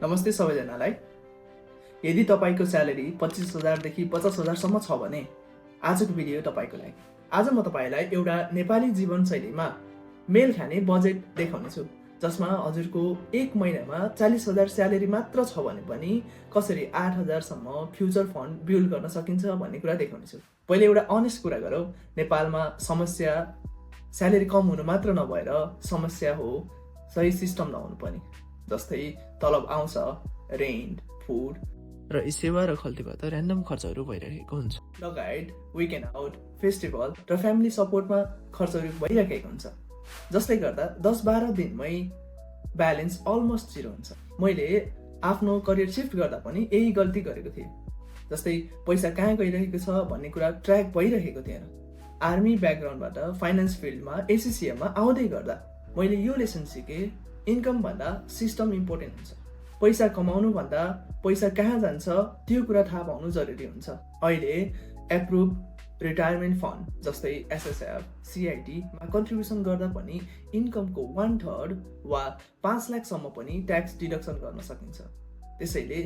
नमस्ते सबैजनालाई। यदि तपाईको स्यालेरी 25,000 देखि 50,000 सम्म छ भने आजको भिडियो तपाईको लागि। आज म तपाईलाई एउटा नेपाली जीवनशैलीमा मेल खाने बजेट देखाउने छु, जसमा हजुरको एक महिनामा 40,000 स्यालेरी मात्र छ भने पनि कसरी 8,000 सम्म फ्युचर फन्ड बिल्ड गर्न सकिन्छ भन्ने कुरा देखाउने छु। पहिले एउटा अनेस्ट कुरा गरौँ। नेपालमा समस्या स्यालेरी कम हुनु मात्र नभएर समस्या हो सही सिस्टम नहुनु पनि। जस्तै तलब आउँछ, रेन्ट, फुड र सेवा र खल्तीबाट ऱ्यान्डम खर्चहरू भइरहेको हुन्छ। लगायत विकेन्ड आउट, फेस्टिभल र फ्यामिली सपोर्टमा खर्चहरू भइरहेको हुन्छ, जसले गर्दा 10-12 दिनमै ब्यालेन्स अलमोस्ट जिरो हुन्छ। मैले आफ्नो करियर सिफ्ट गर्दा पनि यही गल्ती गरेको थिएँ। जस्तै पैसा कहाँ गइरहेको छ भन्ने कुरा ट्र्याक भइरहेको थिएन। आर्मी ब्याकग्राउन्डबाट फाइनेन्स फिल्डमा एसिसिएममा आउँदै गर्दा मैले यो लेसन सिकेँ, इन्कम भन्दा सिस्टम इम्पोर्टेन्ट हुन्छ। पैसा कमाउनु भन्दा पैसा कहाँ जान्छ त्यो कुरा थाहा पाउनु जरुरी हुन्छ। अहिले एप्रुभ रिटायरमेन्ट फन्ड जस्तै एसएसएफ, सिआइटीमा कन्ट्रिब्युसन गर्दा पनि इन्कमको 1/3 वा 5 लाखसम्म पनि ट्याक्स डिडक्सन गर्न सकिन्छ। त्यसैले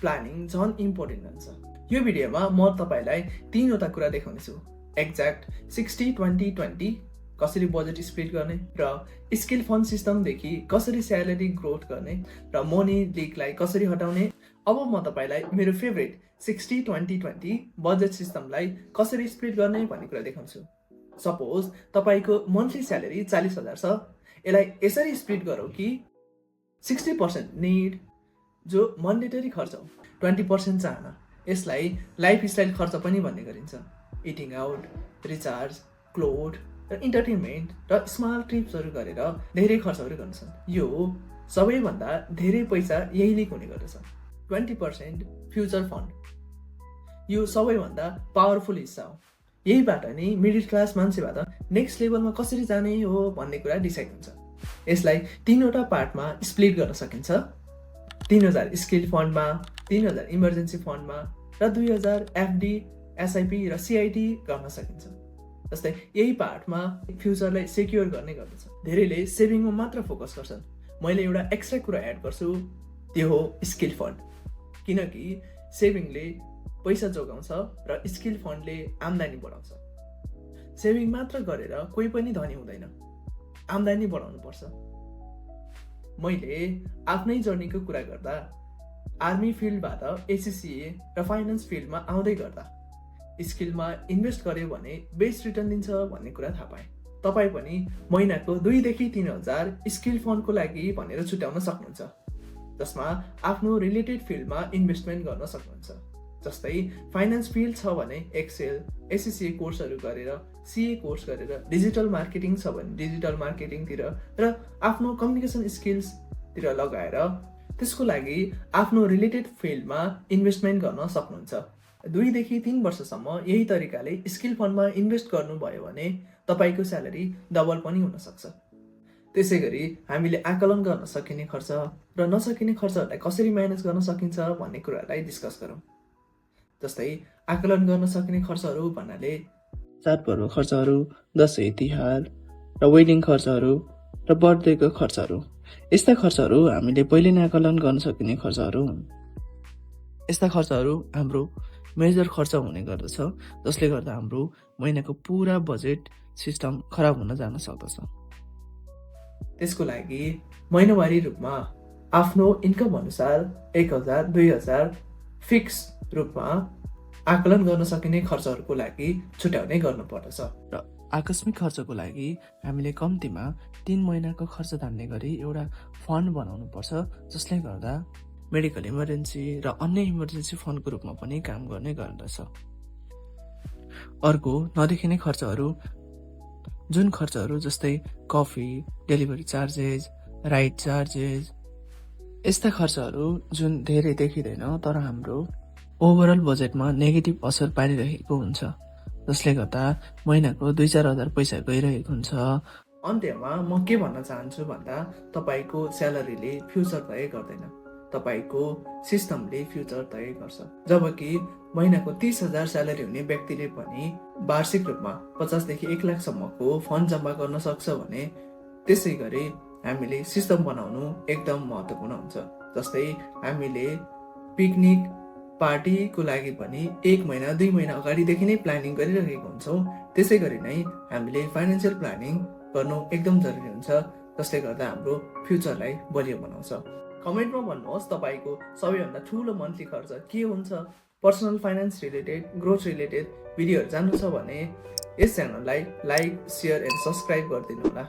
प्लानिङ झन् इम्पोर्टेन्ट हुन्छ। यो भिडियोमा म तपाईलाई 3वटा कुरा देखाउने छु। एक्ज्याक्ट 60-20-20 कसरी बजेट स्प्लिट गर्ने र स्किल फन्ड सिस्टमदेखि कसरी स्यालेरी ग्रोथ गर्ने र मनी लिकलाई कसरी हटाउने। अब म तपाईलाई मेरो फेभरेट 60-20-20 बजेट सिस्टमलाई कसरी स्प्लिट गर्ने भन्ने कुरा देखाउँछु। सपोज तपाईको मन्थली स्यालेरी 40,000 छ। यसलाई यसरी स्प्लिट गरौँ कि 60% निड जो मन्डेटरी खर्च हो, 20% चाहना। यसलाई लाइफस्टाइल खर्च पनि भन्ने गरिन्छ। इटिङ आउट, रिचार्ज, क्लोथ र इन्टरटेनमेन्ट र स्मल ट्रिप्सहरू गरेर धेरै खर्चहरू गर्छन्। यो सबैभन्दा धेरै पैसा यही लिक हुने गर्दछ। 20% फ्युचर फन्ड, यो सबैभन्दा पावरफुल हिस्सा हो। यहीबाट नै मिडल क्लास मान्छेबाट नेक्स्ट लेभलमा कसरी जाने हो भन्ने कुरा डिसाइड हुन्छ। यसलाई 3वटा पार्टमा स्प्लिट गर्न सकिन्छ। 3,000 स्किल फन्डमा, 3,000 इमर्जेन्सी फन्डमा र 2,000 एफडी, एसआइपी र सिआइटी गर्न सकिन्छ। जस्तै यही पार्टमा फ्युचरलाई सेक्योर गर्ने गर्दछ। धेरैले सेभिङमा मात्र फोकस गर्छन्। मैले एउटा एक्स्ट्रा कुरा एड गर्छु, त्यो हो स्किल फन्ड। किनकि सेभिङले पैसा जोगाउँछ र स्किल फन्डले आम्दानी बढाउँछ। सेभिङ मात्र गरेर कोही पनि धनी हुँदैन, आम्दानी बढाउनु पर्छ। मैले आफ्नै जर्नीको कुरा गर्दा आर्मी फिल्डबाट एसिसिए र फाइनेन्स फिल्डमा आउँदै गर्दा स्किलमा इन्भेस्ट गर्यो भने बेस्ट रिटर्न दिन्छ भन्ने कुरा थाहा पाएँ। तपाईँ पनि महिनाको 2,000 देखि 3,000 स्किल फन्डको लागि भनेर छुट्याउन सक्नुहुन्छ, जसमा आफ्नो रिलेटेड फिल्डमा इन्भेस्टमेन्ट गर्न सक्नुहुन्छ। जस्तै फाइनेन्स फिल्ड छ भने एक्सेल, एसिसिए कोर्सहरू गरेर, सिए कोर्स गरेर, डिजिटल मार्केटिङ छ भने डिजिटल मार्केटिङतिर र आफ्नो कम्युनिकेसन स्किल्सतिर लगाएर त्यसको लागि आफ्नो रिलेटेड फिल्डमा इन्भेस्टमेन्ट गर्न सक्नुहुन्छ। 2 देखि 3 वर्षसम्म यही तरिकाले स्किल फन्डमा इन्भेस्ट गर्नुभयो भने तपाईको स्यालेरी डबल पनि हुन सक्छ। त्यसै गरी हामीले आकलन गर्न सकिने खर्च र नसकिने खर्चहरूलाई कसरी म्यानेज गर्न सकिन्छ भन्ने कुराहरूलाई डिस्कस गरौँ। जस्तै आकलन गर्न सकिने खर्चहरू भन्नाले चाडपर्व खर्चहरू, दसैँ तिहार र वेडिङ खर्चहरू र बर्थडेको खर्चहरू। यस्ता खर्चहरू हामीले पहिले नै आकलन गर्न सकिने खर्चहरू हुन्। यस्ता खर्चहरू हाम्रो मेजर खर्च हुने गर्दछ, जसले गर्दा हाम्रो महिनाको पुरा बजेट सिस्टम खराब हुन जान सक्दछ। त्यसको लागि महिनावारी रूपमा आफ्नो इन्कम अनुसार 1,000, 2,000 फिक्स रूपमा आकलन गर्न सकिने खर्चहरूको लागि छुट्याउने गर्नुपर्दछ। र आकस्मिक खर्चको लागि हामीले कम्तीमा 3 महिनाको खर्च धान्ने गरी एउटा फन्ड बनाउनु पर्छ, जसले गर्दा मेडिकल इमर्जेन्सी र अन्य इमर्जेन्सी फन्डको रूपमा पनि काम गर्ने गर्दछ। अर्को नदेखिने खर्चहरू, जुन खर्चहरू जस्तै coffee, delivery charges, ride charges, यस्ता खर्चहरू जुन धेरै देखिँदैन तर हाम्रो ओभरअल बजेटमा नेगेटिभ असर पारिरहेको हुन्छ, जसले गर्दा महिनाको 2-4 हजार पैसा गइरहेको हुन्छ। अन्त्यमा म के भन्न चाहन्छु भन्दा तपाईको स्यालेरीले फ्युचर तय गर्दैन, तपाईको सिस्टमले फ्युचर तय गर्छ। जबकि महिनाको 30,000 स्यालेरी हुने व्यक्तिले पनि वार्षिक रूपमा 50 देखि 1 लाखसम्मको फन्ड जम्मा गर्न सक्छ भने त्यसै गरी हामीले सिस्टम बनाउनु एकदम महत्त्वपूर्ण हुन्छ। जस्तै हामीले पिकनिक पार्टीको लागि पनि 1 महिना 2 महिना अगाडिदेखि नै प्लानिङ गरिरहेको हुन्छौँ। त्यसै गरी नै हामीले फाइनेन्सियल प्लानिङ गर्नु एकदम जरुरी हुन्छ, जसले गर्दा हाम्रो फ्युचरलाई बलियो बनाउँछ। कमेन्टमा भन्नुहोस् तपाईँको सबैभन्दा ठुलो मन्थली खर्च के हुन्छ। Personal finance related, growth related भिडियोहरू जान्नु छ भने यस च्यानललाई लाइक, सेयर एन्ड सब्सक्राइब गरिदिनु होला।